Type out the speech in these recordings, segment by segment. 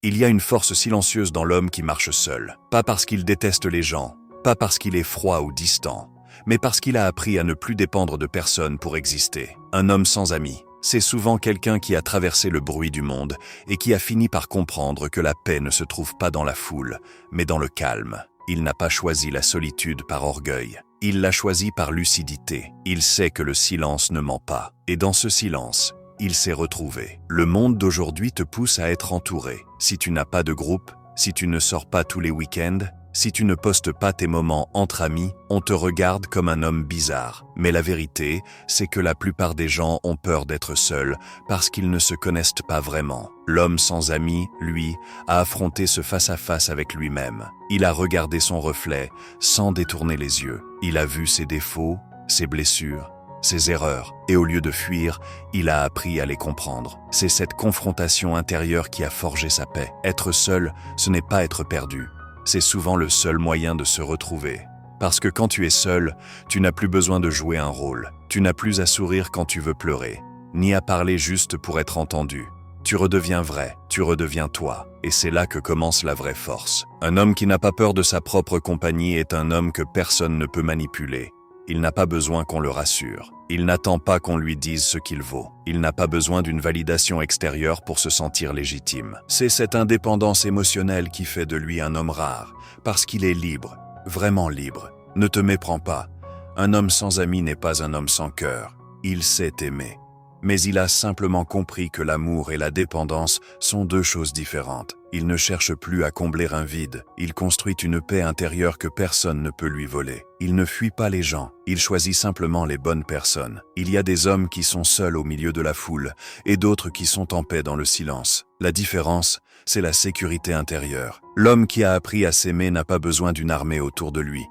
Il y a une force silencieuse dans l'homme qui marche seul, pas parce qu'il déteste les gens, pas parce qu'il est froid ou distant, mais parce qu'il a appris à ne plus dépendre de personne pour exister. Un homme sans amis, c'est souvent quelqu'un qui a traversé le bruit du monde et qui a fini par comprendre que la paix ne se trouve pas dans la foule, mais dans le calme. Il n'a pas choisi la solitude par orgueil. Il l'a choisi par lucidité. Il sait que le silence ne ment pas. Et dans ce silence, il s'est retrouvé. Le monde d'aujourd'hui te pousse à être entouré. Si tu n'as pas de groupe, si tu ne sors pas tous les week-ends, si tu ne postes pas tes moments entre amis, on te regarde comme un homme bizarre. Mais la vérité, c'est que la plupart des gens ont peur d'être seuls parce qu'ils ne se connaissent pas vraiment. L'homme sans amis, lui, a affronté ce face-à-face avec lui-même. Il a regardé son reflet sans détourner les yeux. Il a vu ses défauts, ses blessures, ses erreurs, et au lieu de fuir, il a appris à les comprendre. C'est cette confrontation intérieure qui a forgé sa paix. Être seul, ce n'est pas être perdu. C'est souvent le seul moyen de se retrouver. Parce que quand tu es seul, tu n'as plus besoin de jouer un rôle. Tu n'as plus à sourire quand tu veux pleurer, ni à parler juste pour être entendu. Tu redeviens vrai, tu redeviens toi. Et c'est là que commence la vraie force. Un homme qui n'a pas peur de sa propre compagnie est un homme que personne ne peut manipuler. Il n'a pas besoin qu'on le rassure. Il n'attend pas qu'on lui dise ce qu'il vaut. Il n'a pas besoin d'une validation extérieure pour se sentir légitime. C'est cette indépendance émotionnelle qui fait de lui un homme rare, parce qu'il est libre, vraiment libre. Ne te méprends pas. Un homme sans amis n'est pas un homme sans cœur. Il sait aimer. Mais il a simplement compris que l'amour et la dépendance sont deux choses différentes. Il ne cherche plus à combler un vide. Il construit une paix intérieure que personne ne peut lui voler. Il ne fuit pas les gens. Il choisit simplement les bonnes personnes. Il y a des hommes qui sont seuls au milieu de la foule et d'autres qui sont en paix dans le silence. La différence, c'est la sécurité intérieure. L'homme qui a appris à s'aimer n'a pas besoin d'une armée autour de lui.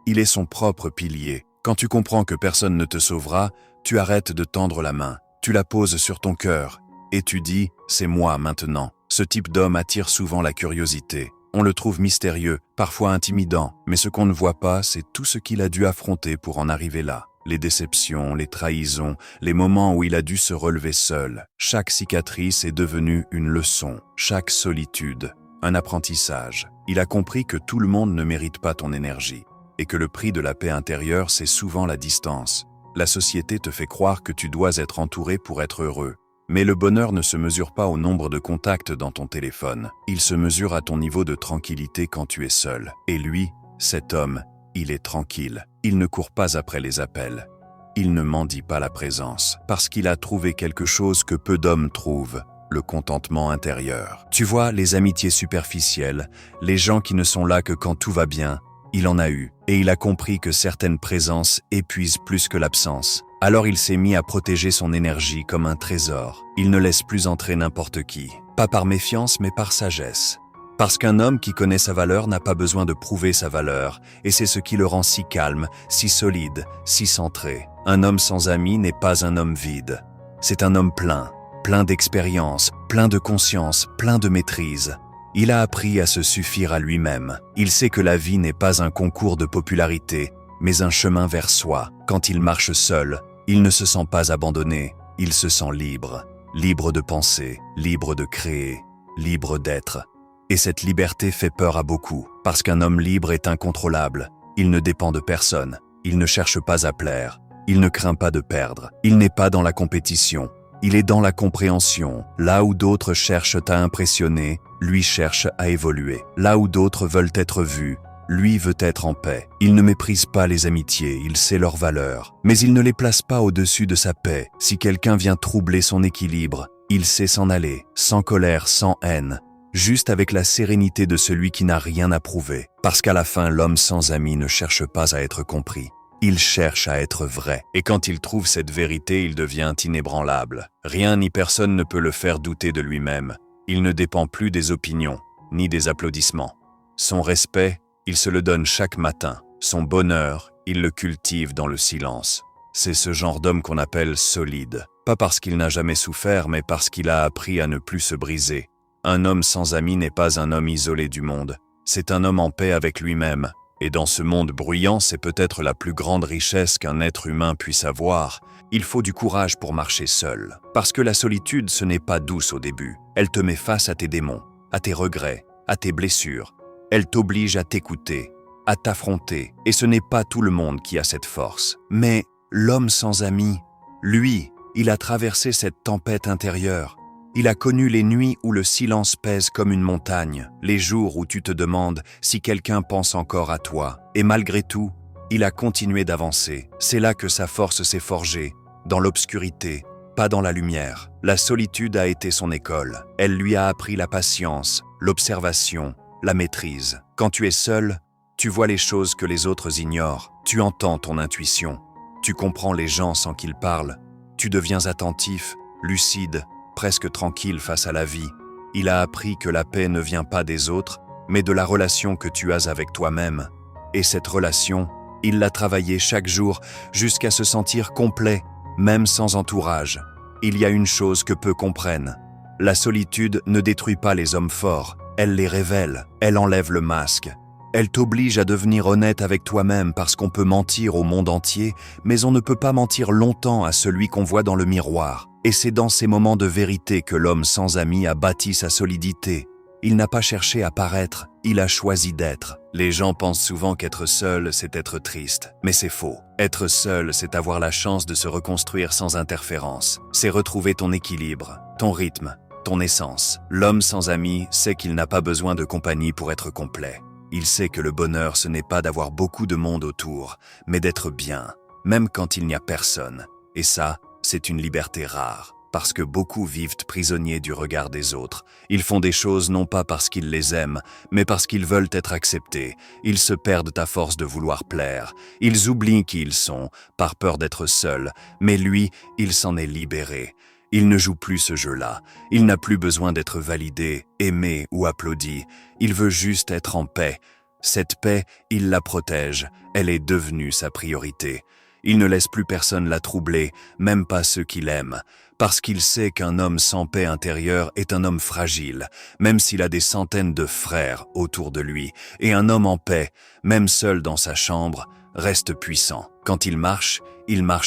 Il est son propre pilier. Quand tu comprends que personne ne te sauvera, tu arrêtes de tendre la main. Tu la poses sur ton cœur et tu dis « c'est moi maintenant ». Ce type d'homme attire souvent la curiosité. On le trouve mystérieux, parfois intimidant, mais ce qu'on ne voit pas, c'est tout ce qu'il a dû affronter pour en arriver là. Les déceptions, les trahisons, les moments où il a dû se relever seul. Chaque cicatrice est devenue une leçon, chaque solitude, un apprentissage. Il a compris que tout le monde ne mérite pas ton énergie et que le prix de la paix intérieure, c'est souvent la distance. La société te fait croire que tu dois être entouré pour être heureux. Mais le bonheur ne se mesure pas au nombre de contacts dans ton téléphone. Il se mesure à ton niveau de tranquillité quand tu es seul. Et lui, cet homme, il est tranquille. Il ne court pas après les appels. Il ne mendie pas la présence. Parce qu'il a trouvé quelque chose que peu d'hommes trouvent, le contentement intérieur. Tu vois, les amitiés superficielles, les gens qui ne sont là que quand tout va bien, il en a eu. Et il a compris que certaines présences épuisent plus que l'absence. Alors il s'est mis à protéger son énergie comme un trésor. Il ne laisse plus entrer n'importe qui. Pas par méfiance, mais par sagesse. Parce qu'un homme qui connaît sa valeur n'a pas besoin de prouver sa valeur, et c'est ce qui le rend si calme, si solide, si centré. Un homme sans amis n'est pas un homme vide. C'est un homme plein, plein d'expérience, plein de conscience, plein de maîtrise. Il a appris à se suffire à lui-même. Il sait que la vie n'est pas un concours de popularité, mais un chemin vers soi. Quand il marche seul, il ne se sent pas abandonné, il se sent libre. Libre de penser, libre de créer, libre d'être. Et cette liberté fait peur à beaucoup, parce qu'un homme libre est incontrôlable. Il ne dépend de personne, il ne cherche pas à plaire, il ne craint pas de perdre. Il n'est pas dans la compétition, il est dans la compréhension. Là où d'autres cherchent à impressionner, lui cherche à évoluer. Là où d'autres veulent être vus, lui veut être en paix. Il ne méprise pas les amitiés, il sait leur valeur. Mais il ne les place pas au-dessus de sa paix. Si quelqu'un vient troubler son équilibre, il sait s'en aller, sans colère, sans haine, juste avec la sérénité de celui qui n'a rien à prouver. Parce qu'à la fin, l'homme sans amis ne cherche pas à être compris. Il cherche à être vrai. Et quand il trouve cette vérité, il devient inébranlable. Rien ni personne ne peut le faire douter de lui-même. Il ne dépend plus des opinions, ni des applaudissements. Son respect, il se le donne chaque matin. Son bonheur, il le cultive dans le silence. C'est ce genre d'homme qu'on appelle solide. Pas parce qu'il n'a jamais souffert, mais parce qu'il a appris à ne plus se briser. Un homme sans amis n'est pas un homme isolé du monde. C'est un homme en paix avec lui-même. Et dans ce monde bruyant, c'est peut-être la plus grande richesse qu'un être humain puisse avoir. Il faut du courage pour marcher seul. Parce que la solitude, ce n'est pas douce au début. Elle te met face à tes démons. à tes regrets, à tes blessures. Elle t'oblige à t'écouter, à t'affronter, et ce n'est pas tout le monde qui a cette force. Mais l'homme sans amis, lui, il a traversé cette tempête intérieure. Il a connu les nuits où le silence pèse comme une montagne, les jours où tu te demandes si quelqu'un pense encore à toi. Et malgré tout, il a continué d'avancer. C'est là que sa force s'est forgée, dans l'obscurité, pas dans la lumière. La solitude a été son école. Elle lui a appris la patience, l'observation, la maîtrise. Quand tu es seul, tu vois les choses que les autres ignorent. Tu entends ton intuition. Tu comprends les gens sans qu'ils parlent. Tu deviens attentif, lucide, presque tranquille face à la vie. Il a appris que la paix ne vient pas des autres, mais de la relation que tu as avec toi-même. Et cette relation, il l'a travaillée chaque jour jusqu'à se sentir complet, même sans entourage. Il y a une chose que peu comprennent. La solitude ne détruit pas les hommes forts, elle les révèle, elle enlève le masque. Elle t'oblige à devenir honnête avec toi-même parce qu'on peut mentir au monde entier, mais on ne peut pas mentir longtemps à celui qu'on voit dans le miroir. Et c'est dans ces moments de vérité que l'homme sans amis a bâti sa solidité. Il n'a pas cherché à paraître, il a choisi d'être. Les gens pensent souvent qu'être seul, c'est être triste. Mais c'est faux. Être seul, c'est avoir la chance de se reconstruire sans interférence. C'est retrouver ton équilibre, ton rythme, ton essence. L'homme sans amis sait qu'il n'a pas besoin de compagnie pour être complet. Il sait que le bonheur, ce n'est pas d'avoir beaucoup de monde autour, mais d'être bien, même quand il n'y a personne. Et ça, c'est une liberté rare. Parce que beaucoup vivent prisonniers du regard des autres. Ils font des choses non pas parce qu'ils les aiment, mais parce qu'ils veulent être acceptés. Ils se perdent à force de vouloir plaire. Ils oublient qui ils sont, par peur d'être seuls. Mais lui, il s'en est libéré. Il ne joue plus ce jeu-là. Il n'a plus besoin d'être validé, aimé ou applaudi. Il veut juste être en paix. Cette paix, il la protège. Elle est devenue sa priorité. Il ne laisse plus personne la troubler, même pas ceux qu'il aime, parce qu'il sait qu'un homme sans paix intérieure est un homme fragile, même s'il a des centaines de frères autour de lui, et un homme en paix, même seul dans sa chambre, reste puissant. Quand il marche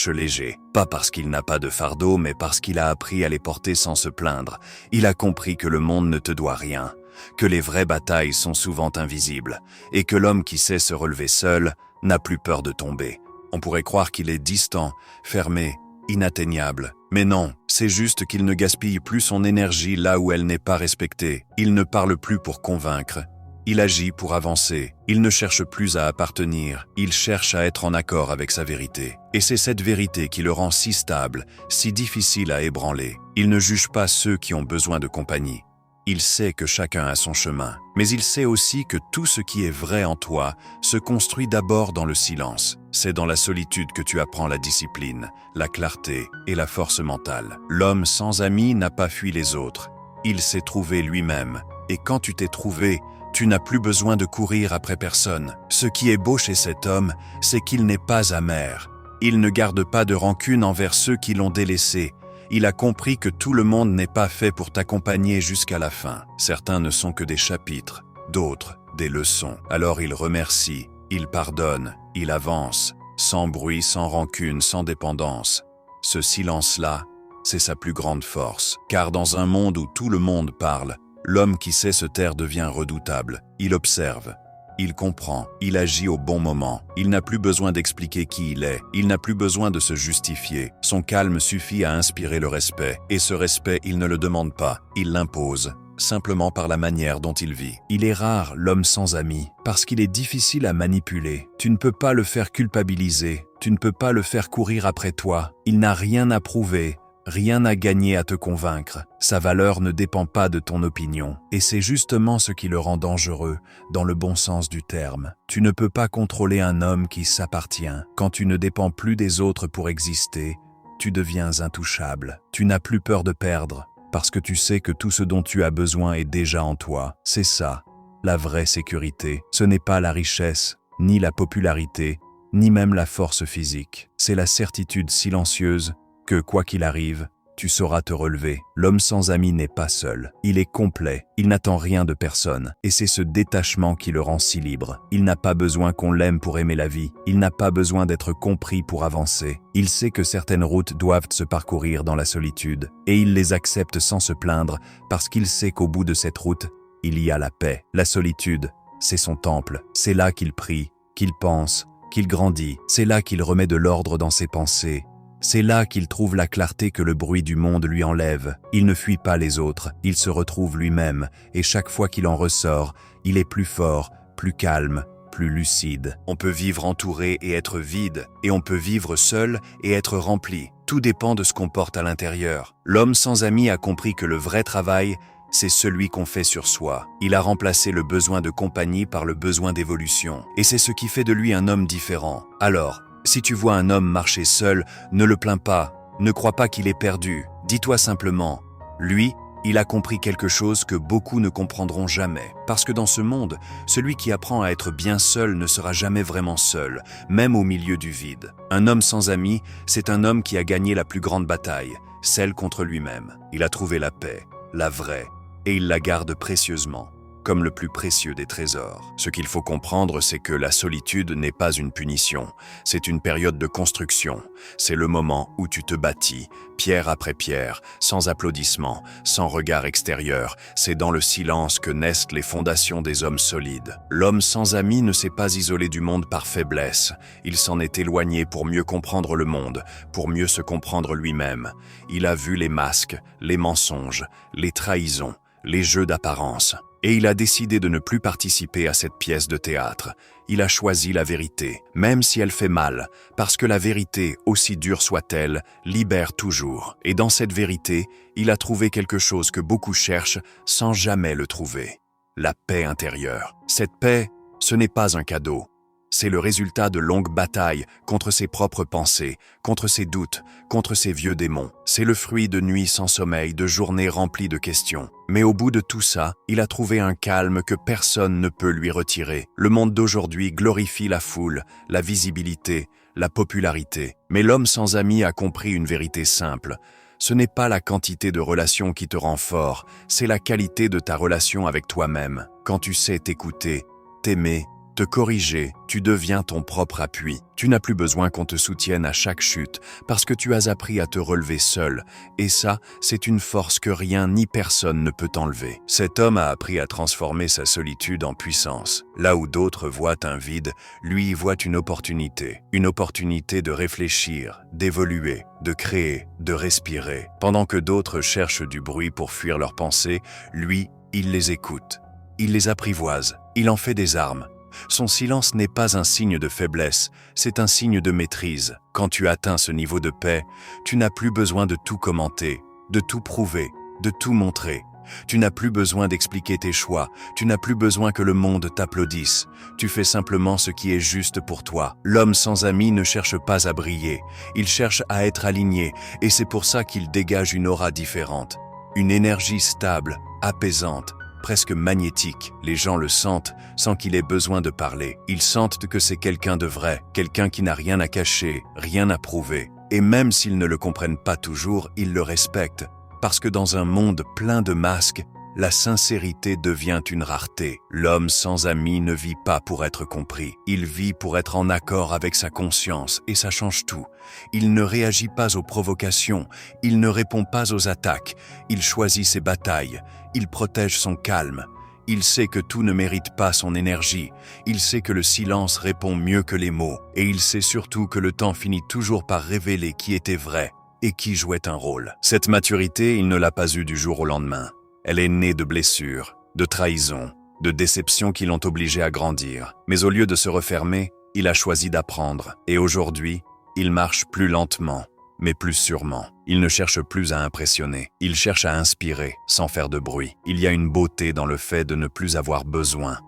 léger, pas parce qu'il n'a pas de fardeau, mais parce qu'il a appris à les porter sans se plaindre. Il a compris que le monde ne te doit rien, que les vraies batailles sont souvent invisibles, et que l'homme qui sait se relever seul n'a plus peur de tomber. On pourrait croire qu'il est distant, fermé, inatteignable. Mais non, c'est juste qu'il ne gaspille plus son énergie là où elle n'est pas respectée. Il ne parle plus pour convaincre. Il agit pour avancer. Il ne cherche plus à appartenir. Il cherche à être en accord avec sa vérité. Et c'est cette vérité qui le rend si stable, si difficile à ébranler. Il ne juge pas ceux qui ont besoin de compagnie. Il sait que chacun a son chemin, mais il sait aussi que tout ce qui est vrai en toi se construit d'abord dans le silence. C'est dans la solitude que tu apprends la discipline, la clarté et la force mentale. L'homme sans amis n'a pas fui les autres. Il s'est trouvé lui-même. Et quand tu t'es trouvé, tu n'as plus besoin de courir après personne. Ce qui est beau chez cet homme, c'est qu'il n'est pas amer. Il ne garde pas de rancune envers ceux qui l'ont délaissé. Il a compris que tout le monde n'est pas fait pour t'accompagner jusqu'à la fin. Certains ne sont que des chapitres, d'autres des leçons. Alors il remercie, il pardonne, il avance, sans bruit, sans rancune, sans dépendance. Ce silence-là, c'est sa plus grande force. Car dans un monde où tout le monde parle, l'homme qui sait se taire devient redoutable. Il observe. Il comprend, il agit au bon moment. Il n'a plus besoin d'expliquer qui il est. Il n'a plus besoin de se justifier. Son calme suffit à inspirer le respect. Et ce respect, il ne le demande pas, il l'impose, simplement par la manière dont il vit. Il est rare, l'homme sans amis, parce qu'il est difficile à manipuler. Tu ne peux pas le faire culpabiliser. Tu ne peux pas le faire courir après toi. Il n'a rien à prouver. Rien à gagner à te convaincre. Sa valeur ne dépend pas de ton opinion. Et c'est justement ce qui le rend dangereux, dans le bon sens du terme. Tu ne peux pas contrôler un homme qui s'appartient. Quand tu ne dépends plus des autres pour exister, tu deviens intouchable. Tu n'as plus peur de perdre, parce que tu sais que tout ce dont tu as besoin est déjà en toi. C'est ça, la vraie sécurité. Ce n'est pas la richesse, ni la popularité, ni même la force physique. C'est la certitude silencieuse que, quoi qu'il arrive, tu sauras te relever. L'homme sans amis n'est pas seul. Il est complet, il n'attend rien de personne. Et c'est ce détachement qui le rend si libre. Il n'a pas besoin qu'on l'aime pour aimer la vie. Il n'a pas besoin d'être compris pour avancer. Il sait que certaines routes doivent se parcourir dans la solitude. Et il les accepte sans se plaindre, parce qu'il sait qu'au bout de cette route, il y a la paix. La solitude, c'est son temple. C'est là qu'il prie, qu'il pense, qu'il grandit. C'est là qu'il remet de l'ordre dans ses pensées. C'est là qu'il trouve la clarté que le bruit du monde lui enlève. Il ne fuit pas les autres, il se retrouve lui-même, et chaque fois qu'il en ressort, il est plus fort, plus calme, plus lucide. On peut vivre entouré et être vide, et on peut vivre seul et être rempli. Tout dépend de ce qu'on porte à l'intérieur. L'homme sans amis a compris que le vrai travail, c'est celui qu'on fait sur soi. Il a remplacé le besoin de compagnie par le besoin d'évolution. Et c'est ce qui fait de lui un homme différent. Alors, si tu vois un homme marcher seul, ne le plains pas, ne crois pas qu'il est perdu. Dis-toi simplement, lui, il a compris quelque chose que beaucoup ne comprendront jamais. Parce que dans ce monde, celui qui apprend à être bien seul ne sera jamais vraiment seul, même au milieu du vide. Un homme sans amis, c'est un homme qui a gagné la plus grande bataille, celle contre lui-même. Il a trouvé la paix, la vraie, et il la garde précieusement, comme le plus précieux des trésors. Ce qu'il faut comprendre, c'est que la solitude n'est pas une punition, c'est une période de construction. C'est le moment où tu te bâtis, pierre après pierre, sans applaudissements, sans regard extérieur. C'est dans le silence que naissent les fondations des hommes solides. L'homme sans amis ne s'est pas isolé du monde par faiblesse. Il s'en est éloigné pour mieux comprendre le monde, pour mieux se comprendre lui-même. Il a vu les masques, les mensonges, les trahisons, les jeux d'apparence. Et il a décidé de ne plus participer à cette pièce de théâtre. Il a choisi la vérité, même si elle fait mal, parce que la vérité, aussi dure soit-elle, libère toujours. Et dans cette vérité, il a trouvé quelque chose que beaucoup cherchent sans jamais le trouver. La paix intérieure. Cette paix, ce n'est pas un cadeau. C'est le résultat de longues batailles contre ses propres pensées, contre ses doutes, contre ses vieux démons. C'est le fruit de nuits sans sommeil, de journées remplies de questions. Mais au bout de tout ça, il a trouvé un calme que personne ne peut lui retirer. Le monde d'aujourd'hui glorifie la foule, la visibilité, la popularité. Mais l'homme sans amis a compris une vérité simple. Ce n'est pas la quantité de relations qui te rend fort, c'est la qualité de ta relation avec toi-même. Quand tu sais t'écouter, t'aimer, te corriger, tu deviens ton propre appui. Tu n'as plus besoin qu'on te soutienne à chaque chute, parce que tu as appris à te relever seul. Et ça, c'est une force que rien ni personne ne peut enlever. Cet homme a appris à transformer sa solitude en puissance. Là où d'autres voient un vide, lui y voit une opportunité. Une opportunité de réfléchir, d'évoluer, de créer, de respirer. Pendant que d'autres cherchent du bruit pour fuir leurs pensées, lui, il les écoute. Il les apprivoise. Il en fait des armes. Son silence n'est pas un signe de faiblesse, c'est un signe de maîtrise. Quand tu atteins ce niveau de paix, tu n'as plus besoin de tout commenter, de tout prouver, de tout montrer. Tu n'as plus besoin d'expliquer tes choix, tu n'as plus besoin que le monde t'applaudisse. Tu fais simplement ce qui est juste pour toi. L'homme sans amis ne cherche pas à briller, il cherche à être aligné, et c'est pour ça qu'il dégage une aura différente. Une énergie stable, apaisante, presque magnétique. Les gens le sentent sans qu'il ait besoin de parler. Ils sentent que c'est quelqu'un de vrai, quelqu'un qui n'a rien à cacher, rien à prouver. Et même s'ils ne le comprennent pas toujours, ils le respectent. Parce que dans un monde plein de masques, la sincérité devient une rareté. L'homme sans amis ne vit pas pour être compris. Il vit pour être en accord avec sa conscience, et ça change tout. Il ne réagit pas aux provocations, il ne répond pas aux attaques, il choisit ses batailles, il protège son calme. Il sait que tout ne mérite pas son énergie, il sait que le silence répond mieux que les mots, et il sait surtout que le temps finit toujours par révéler qui était vrai et qui jouait un rôle. Cette maturité, il ne l'a pas eue du jour au lendemain. Elle est née de blessures, de trahisons, de déceptions qui l'ont obligé à grandir. Mais au lieu de se refermer, il a choisi d'apprendre. Et aujourd'hui, il marche plus lentement, mais plus sûrement. Il ne cherche plus à impressionner, il cherche à inspirer, sans faire de bruit. Il y a une beauté dans le fait de ne plus avoir besoin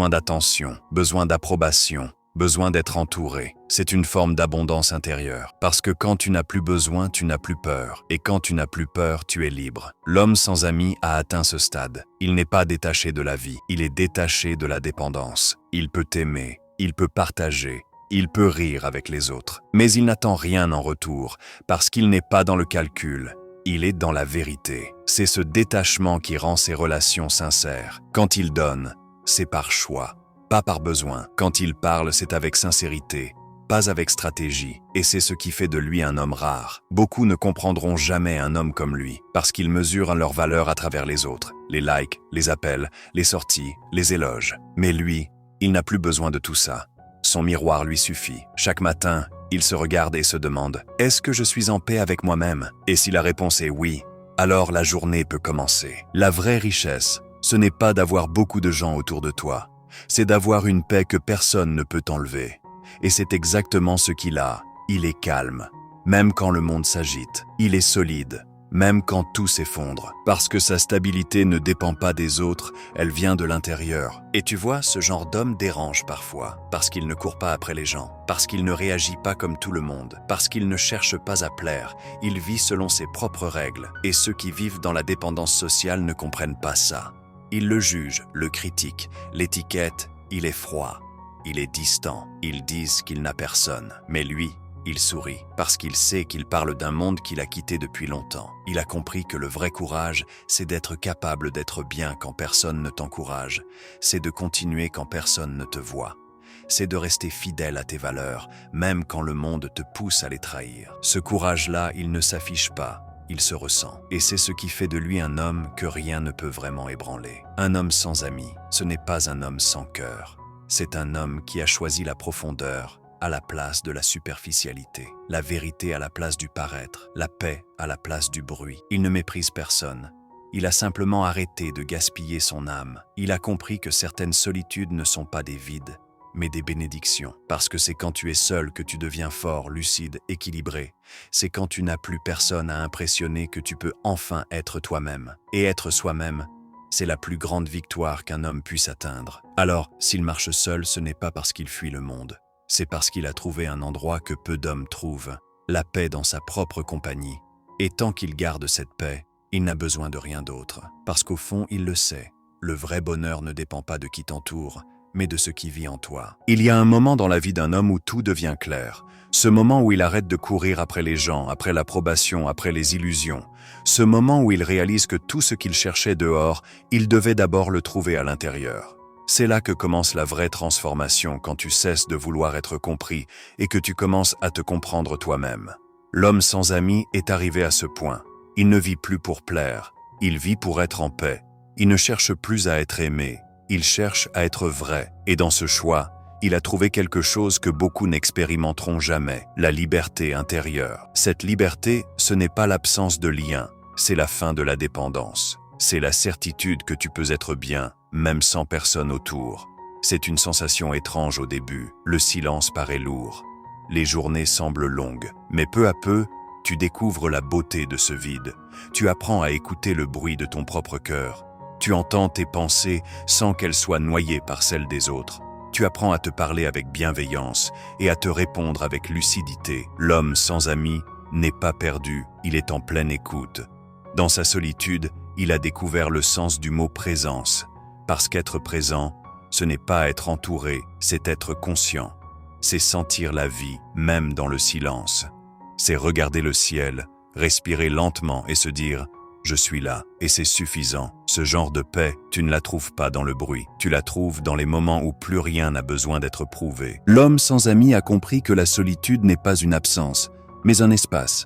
d'attention, besoin d'approbation, besoin d'être entouré. C'est une forme d'abondance intérieure. Parce que quand tu n'as plus besoin, tu n'as plus peur. Et quand tu n'as plus peur, tu es libre. L'homme sans amis a atteint ce stade. Il n'est pas détaché de la vie, il est détaché de la dépendance. Il peut aimer, il peut partager, il peut rire avec les autres. Mais il n'attend rien en retour, parce qu'il n'est pas dans le calcul. Il est dans la vérité. C'est ce détachement qui rend ses relations sincères. Quand il donne, c'est par choix, pas par besoin. Quand il parle, c'est avec sincérité, pas avec stratégie, et c'est ce qui fait de lui un homme rare. Beaucoup ne comprendront jamais un homme comme lui, parce qu'il mesure leur valeur à travers les autres, les likes, les appels, les sorties, les éloges. Mais lui, il n'a plus besoin de tout ça. Son miroir lui suffit. Chaque matin, il se regarde et se demande « Est-ce que je suis en paix avec moi-même ?» Et si la réponse est oui, alors la journée peut commencer. La vraie richesse, ce n'est pas d'avoir beaucoup de gens autour de toi, c'est d'avoir une paix que personne ne peut enlever. Et c'est exactement ce qu'il a. Il est calme, même quand le monde s'agite. Il est solide, même quand tout s'effondre. Parce que sa stabilité ne dépend pas des autres, elle vient de l'intérieur. Et tu vois, ce genre d'homme dérange parfois, parce qu'il ne court pas après les gens, parce qu'il ne réagit pas comme tout le monde, parce qu'il ne cherche pas à plaire, il vit selon ses propres règles. Et ceux qui vivent dans la dépendance sociale ne comprennent pas ça. Ils le jugent, le critiquent, l'étiquette, il est froid, il est distant, ils disent qu'il n'a personne. Mais lui, il sourit, parce qu'il sait qu'il parle d'un monde qu'il a quitté depuis longtemps. Il a compris que le vrai courage, c'est d'être capable d'être bien quand personne ne t'encourage, c'est de continuer quand personne ne te voit. C'est de rester fidèle à tes valeurs, même quand le monde te pousse à les trahir. Ce courage-là, il ne s'affiche pas. Il se ressent. Et c'est ce qui fait de lui un homme que rien ne peut vraiment ébranler. Un homme sans amis, ce n'est pas un homme sans cœur. C'est un homme qui a choisi la profondeur à la place de la superficialité, la vérité à la place du paraître, la paix à la place du bruit. Il ne méprise personne. Il a simplement arrêté de gaspiller son âme. Il a compris que certaines solitudes ne sont pas des vides, mais des bénédictions. Parce que c'est quand tu es seul que tu deviens fort, lucide, équilibré. C'est quand tu n'as plus personne à impressionner que tu peux enfin être toi-même. Et être soi-même, c'est la plus grande victoire qu'un homme puisse atteindre. Alors, s'il marche seul, ce n'est pas parce qu'il fuit le monde. C'est parce qu'il a trouvé un endroit que peu d'hommes trouvent, la paix dans sa propre compagnie. Et tant qu'il garde cette paix, il n'a besoin de rien d'autre. Parce qu'au fond, il le sait, le vrai bonheur ne dépend pas de qui t'entoure, mais de ce qui vit en toi. Il y a un moment dans la vie d'un homme où tout devient clair. Ce moment où il arrête de courir après les gens, après l'approbation, après les illusions. Ce moment où il réalise que tout ce qu'il cherchait dehors, il devait d'abord le trouver à l'intérieur. C'est là que commence la vraie transformation, quand tu cesses de vouloir être compris et que tu commences à te comprendre toi-même. L'homme sans amis est arrivé à ce point. Il ne vit plus pour plaire, il vit pour être en paix. Il ne cherche plus à être aimé, il cherche à être vrai. Et dans ce choix, il a trouvé quelque chose que beaucoup n'expérimenteront jamais, la liberté intérieure. Cette liberté, ce n'est pas l'absence de lien, c'est la fin de la dépendance. C'est la certitude que tu peux être bien, même sans personne autour. C'est une sensation étrange au début, le silence paraît lourd. Les journées semblent longues, mais peu à peu, tu découvres la beauté de ce vide. Tu apprends à écouter le bruit de ton propre cœur. Tu entends tes pensées sans qu'elles soient noyées par celles des autres. Tu apprends à te parler avec bienveillance et à te répondre avec lucidité. L'homme sans amis n'est pas perdu, il est en pleine écoute. Dans sa solitude, il a découvert le sens du mot « présence ». Parce qu'être présent, ce n'est pas être entouré, c'est être conscient. C'est sentir la vie, même dans le silence. C'est regarder le ciel, respirer lentement et se dire « je suis là » et c'est suffisant. Ce genre de paix, tu ne la trouves pas dans le bruit. Tu la trouves dans les moments où plus rien n'a besoin d'être prouvé. L'homme sans amis a compris que la solitude n'est pas une absence, mais un espace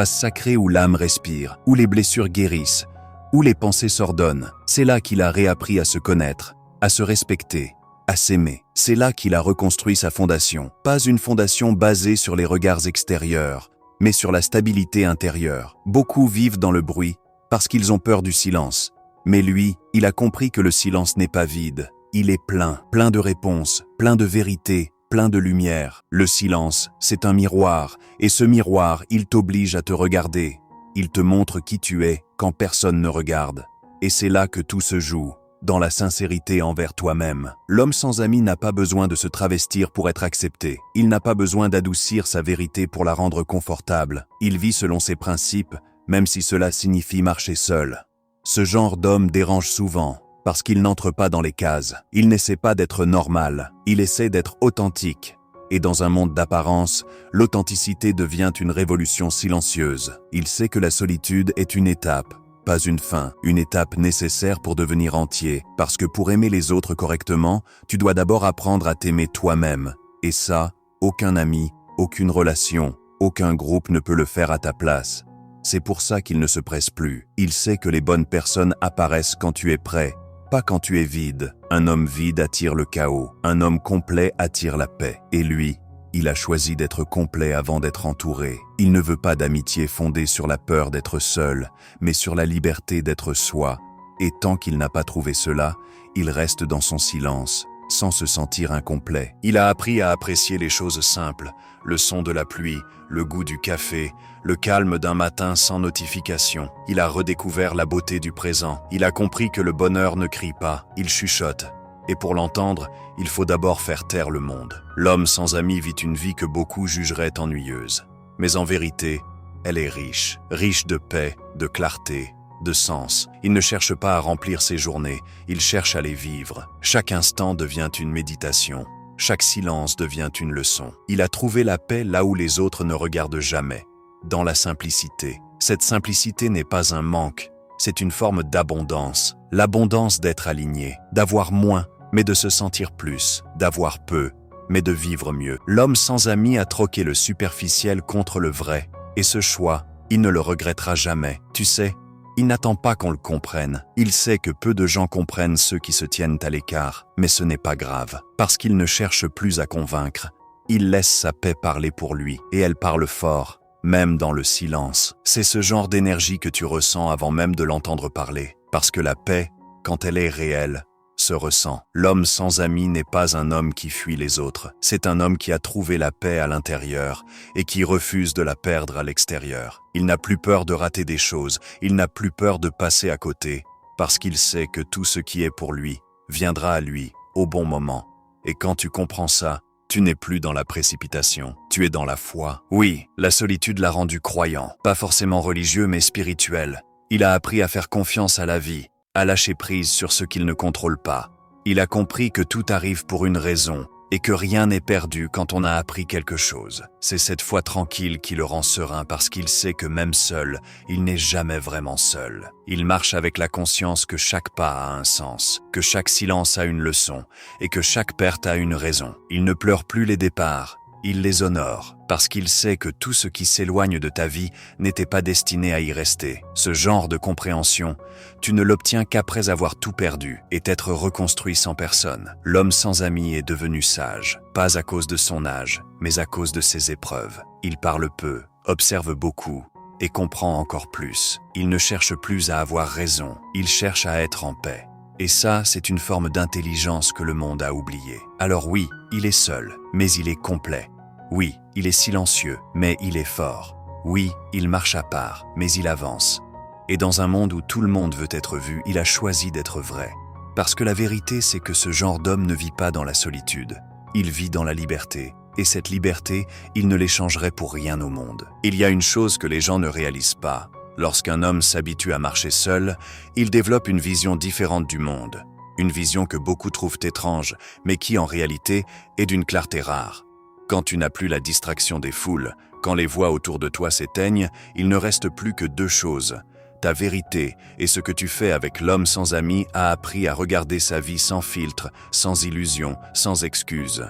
sacré où l'âme respire, où les blessures guérissent, où les pensées s'ordonnent. C'est là qu'il a réappris à se connaître, à se respecter, à s'aimer. C'est là qu'il a reconstruit sa fondation. Pas une fondation basée sur les regards extérieurs, mais sur la stabilité intérieure. Beaucoup vivent dans le bruit parce qu'ils ont peur du silence. Mais lui, il a compris que le silence n'est pas vide. Il est plein de réponses, plein de vérités, plein de lumière. Le silence, c'est un miroir, et ce miroir, il t'oblige à te regarder. Il te montre qui tu es quand personne ne regarde. Et c'est là que tout se joue, dans la sincérité envers toi-même. L'homme sans amis n'a pas besoin de se travestir pour être accepté. Il n'a pas besoin d'adoucir sa vérité pour la rendre confortable. Il vit selon ses principes, même si cela signifie marcher seul. Ce genre d'homme dérange souvent, parce qu'il n'entre pas dans les cases. Il n'essaie pas d'être normal, il essaie d'être authentique. Et dans un monde d'apparence, l'authenticité devient une révolution silencieuse. Il sait que la solitude est une étape, pas une fin, une étape nécessaire pour devenir entier. Parce que pour aimer les autres correctement, tu dois d'abord apprendre à t'aimer toi-même. Et ça, Aucun ami, aucune relation, aucun groupe ne peut le faire à ta place. C'est pour ça qu'il ne se presse plus. Il sait que les bonnes personnes apparaissent quand tu es prêt, pas quand tu es vide. Un homme vide attire le chaos. Un homme complet attire la paix. Et lui, il a choisi d'être complet avant d'être entouré. Il ne veut pas d'amitié fondée sur la peur d'être seul, mais sur la liberté d'être soi. Et tant qu'il n'a pas trouvé cela, il reste dans son silence, sans se sentir incomplet. Il a appris à apprécier les choses simples, le son de la pluie, le goût du café, le calme d'un matin sans notification. Il a redécouvert la beauté du présent. Il a compris que le bonheur ne crie pas, il chuchote. Et pour l'entendre, il faut d'abord faire taire le monde. L'homme sans amis vit une vie que beaucoup jugeraient ennuyeuse. Mais en vérité, elle est riche. Riche de paix, de clarté, de sens. Il ne cherche pas à remplir ses journées, il cherche à les vivre. Chaque instant devient une méditation. Chaque silence devient une leçon. Il a trouvé la paix là où les autres ne regardent jamais. Dans la simplicité. Cette simplicité n'est pas un manque, c'est une forme d'abondance. L'abondance d'être aligné, d'avoir moins, mais de se sentir plus, d'avoir peu, mais de vivre mieux. L'homme sans amis a troqué le superficiel contre le vrai, et ce choix, il ne le regrettera jamais. Tu sais, il n'attend pas qu'on le comprenne. Il sait que peu de gens comprennent ceux qui se tiennent à l'écart, mais ce n'est pas grave, parce qu'il ne cherche plus à convaincre. Il laisse sa paix parler pour lui, et elle parle fort. Même dans le silence. C'est ce genre d'énergie que tu ressens avant même de l'entendre parler. Parce que la paix, quand elle est réelle, se ressent. L'homme sans amis n'est pas un homme qui fuit les autres. C'est un homme qui a trouvé la paix à l'intérieur et qui refuse de la perdre à l'extérieur. Il n'a plus peur de rater des choses. Il n'a plus peur de passer à côté. Parce qu'il sait que tout ce qui est pour lui viendra à lui au bon moment. Et quand tu comprends ça, tu n'es plus dans la précipitation, tu es dans la foi. Oui, la solitude l'a rendu croyant, pas forcément religieux mais spirituel. Il a appris à faire confiance à la vie, à lâcher prise sur ce qu'il ne contrôle pas. Il a compris que tout arrive pour une raison et que rien n'est perdu quand on a appris quelque chose. C'est cette foi tranquille qui le rend serein parce qu'il sait que même seul, il n'est jamais vraiment seul. Il marche avec la conscience que chaque pas a un sens, que chaque silence a une leçon et que chaque perte a une raison. Il ne pleure plus les départs, il les honore parce qu'il sait que tout ce qui s'éloigne de ta vie n'était pas destiné à y rester. Ce genre de compréhension, tu ne l'obtiens qu'après avoir tout perdu et t'être reconstruit sans personne. L'homme sans amis est devenu sage, pas à cause de son âge, mais à cause de ses épreuves. Il parle peu, observe beaucoup et comprend encore plus. Il ne cherche plus à avoir raison, il cherche à être en paix. Et ça, c'est une forme d'intelligence que le monde a oubliée. Alors oui, il est seul, mais il est complet. Oui, il est silencieux, mais il est fort. Oui, il marche à part, mais il avance. Et dans un monde où tout le monde veut être vu, il a choisi d'être vrai. Parce que la vérité, c'est que ce genre d'homme ne vit pas dans la solitude. Il vit dans la liberté. Et cette liberté, il ne l'échangerait pour rien au monde. Il y a une chose que les gens ne réalisent pas. Lorsqu'un homme s'habitue à marcher seul, il développe une vision différente du monde. Une vision que beaucoup trouvent étrange, mais qui en réalité est d'une clarté rare. Quand tu n'as plus la distraction des foules, quand les voix autour de toi s'éteignent, il ne reste plus que deux choses. Ta vérité et ce que tu fais avec l'homme sans amis a appris à regarder sa vie sans filtre, sans illusion, sans excuse.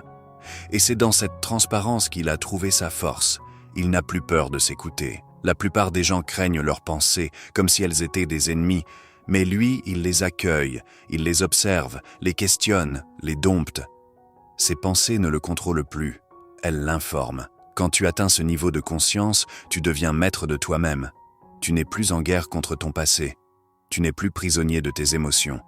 Et c'est dans cette transparence qu'il a trouvé sa force. Il n'a plus peur de s'écouter. La plupart des gens craignent leurs pensées comme si elles étaient des ennemis, mais lui, il les accueille, il les observe, les questionne, les dompte. Ses pensées ne le contrôlent plus, elles l'informent. Quand tu atteins ce niveau de conscience, tu deviens maître de toi-même. Tu n'es plus en guerre contre ton passé. Tu n'es plus prisonnier de tes émotions.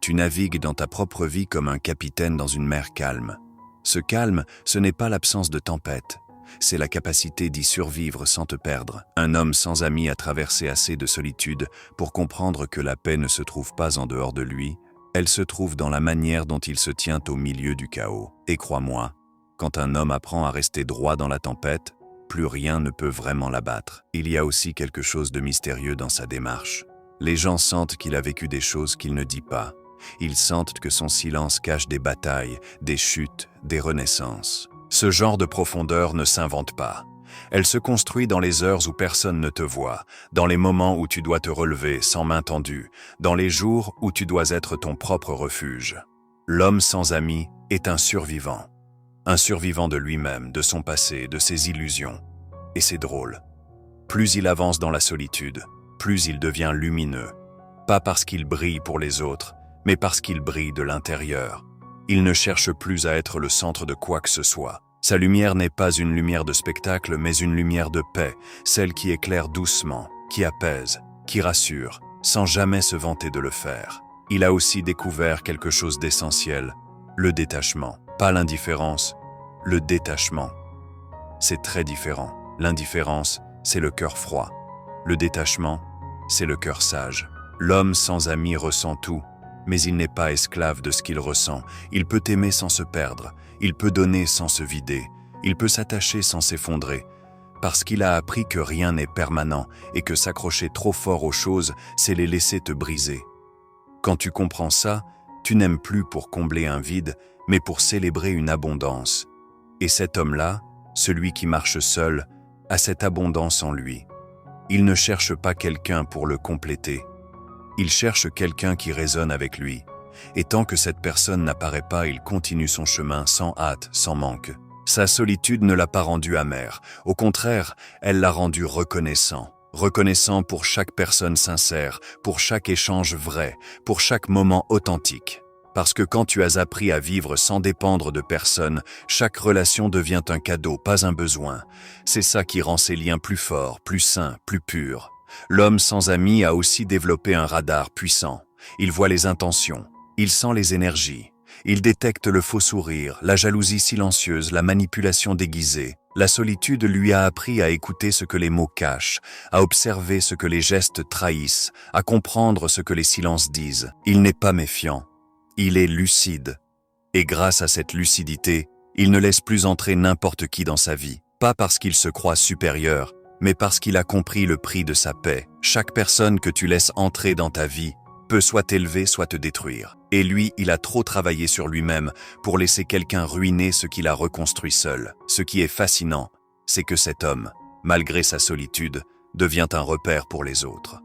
Tu navigues dans ta propre vie comme un capitaine dans une mer calme. Ce calme, ce n'est pas l'absence de tempête. C'est la capacité d'y survivre sans te perdre. Un homme sans amis a traversé assez de solitude pour comprendre que la paix ne se trouve pas en dehors de lui, elle se trouve dans la manière dont il se tient au milieu du chaos. Et crois-moi, quand un homme apprend à rester droit dans la tempête, plus rien ne peut vraiment l'abattre. Il y a aussi quelque chose de mystérieux dans sa démarche. Les gens sentent qu'il a vécu des choses qu'il ne dit pas. Ils sentent que son silence cache des batailles, des chutes, des renaissances. Ce genre de profondeur ne s'invente pas. Elle se construit dans les heures où personne ne te voit, dans les moments où tu dois te relever sans main tendue, dans les jours où tu dois être ton propre refuge. L'homme sans amis est un survivant. un survivant de lui-même, de son passé, de ses illusions. Et c'est drôle. Plus il avance dans la solitude, plus il devient lumineux. Pas parce qu'il brille pour les autres, mais parce qu'il brille de l'intérieur. Il ne cherche plus à être le centre de quoi que ce soit. Sa lumière n'est pas une lumière de spectacle, mais une lumière de paix, celle qui éclaire doucement, qui apaise, qui rassure, sans jamais se vanter de le faire. Il a aussi découvert quelque chose d'essentiel, le détachement. Pas l'indifférence, le détachement. C'est très différent. L'indifférence, c'est le cœur froid. Le détachement, c'est le cœur sage. L'homme sans amis ressent tout, mais il n'est pas esclave de ce qu'il ressent. Il peut aimer sans se perdre, il peut donner sans se vider, il peut s'attacher sans s'effondrer, parce qu'il a appris que rien n'est permanent et que s'accrocher trop fort aux choses, c'est les laisser te briser. Quand tu comprends ça, tu n'aimes plus pour combler un vide, mais pour célébrer une abondance. Et cet homme-là, celui qui marche seul, a cette abondance en lui. Il ne cherche pas quelqu'un pour le compléter. Il cherche quelqu'un qui résonne avec lui. Et tant que cette personne n'apparaît pas, il continue son chemin sans hâte, sans manque. Sa solitude ne l'a pas rendu amer. Au contraire, elle l'a rendu reconnaissant. Reconnaissant pour chaque personne sincère, pour chaque échange vrai, pour chaque moment authentique. Parce que quand tu as appris à vivre sans dépendre de personne, chaque relation devient un cadeau, pas un besoin. C'est ça qui rend ces liens plus forts, plus sains, plus purs. L'homme sans amis a aussi développé un radar puissant. Il voit les intentions, il sent les énergies, il détecte le faux sourire, la jalousie silencieuse, la manipulation déguisée. La solitude lui a appris à écouter ce que les mots cachent, à observer ce que les gestes trahissent, à comprendre ce que les silences disent. Il n'est pas méfiant. Il est lucide. Et grâce à cette lucidité, il ne laisse plus entrer n'importe qui dans sa vie. Pas parce qu'il se croit supérieur, mais parce qu'il a compris le prix de sa paix. Chaque personne que tu laisses entrer dans ta vie peut soit t'élever, soit te détruire. Et lui, il a trop travaillé sur lui-même pour laisser quelqu'un ruiner ce qu'il a reconstruit seul. Ce qui est fascinant, c'est que cet homme, malgré sa solitude, devient un repère pour les autres.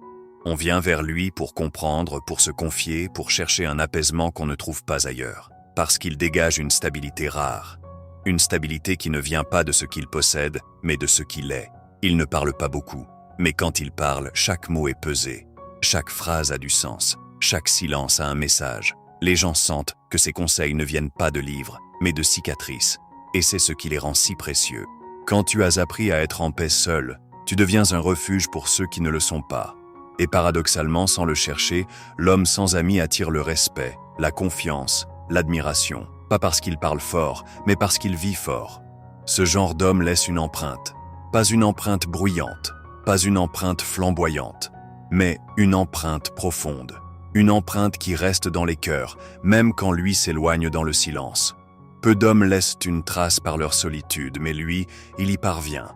On vient vers lui pour comprendre, pour se confier, pour chercher un apaisement qu'on ne trouve pas ailleurs. Parce qu'il dégage une stabilité rare. Une stabilité qui ne vient pas de ce qu'il possède, mais de ce qu'il est. Il ne parle pas beaucoup, mais quand il parle, chaque mot est pesé. Chaque phrase a du sens. Chaque silence a un message. Les gens sentent que ses conseils ne viennent pas de livres, mais de cicatrices. Et c'est ce qui les rend si précieux. Quand tu as appris à être en paix seul, tu deviens un refuge pour ceux qui ne le sont pas. Et paradoxalement, sans le chercher, l'homme sans amis attire le respect, la confiance, l'admiration. Pas parce qu'il parle fort, mais parce qu'il vit fort. Ce genre d'homme laisse une empreinte. Pas une empreinte bruyante, pas une empreinte flamboyante, mais une empreinte profonde. Une empreinte qui reste dans les cœurs, même quand lui s'éloigne dans le silence. Peu d'hommes laissent une trace par leur solitude, mais lui, il y parvient.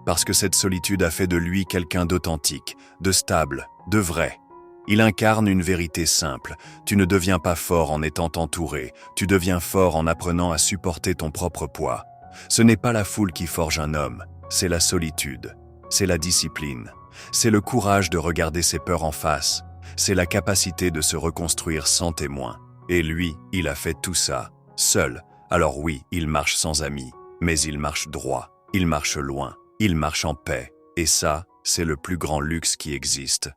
Parce que cette solitude a fait de lui quelqu'un d'authentique, de stable, de vrai. Il incarne une vérité simple. Tu ne deviens pas fort en étant entouré, tu deviens fort en apprenant à supporter ton propre poids. Ce n'est pas la foule qui forge un homme, c'est la solitude, c'est la discipline, c'est le courage de regarder ses peurs en face, c'est la capacité de se reconstruire sans témoin. Et lui, il a fait tout ça, seul. Alors oui, il marche sans amis, mais il marche droit, il marche loin. Il marche en paix, et ça, c'est le plus grand luxe qui existe.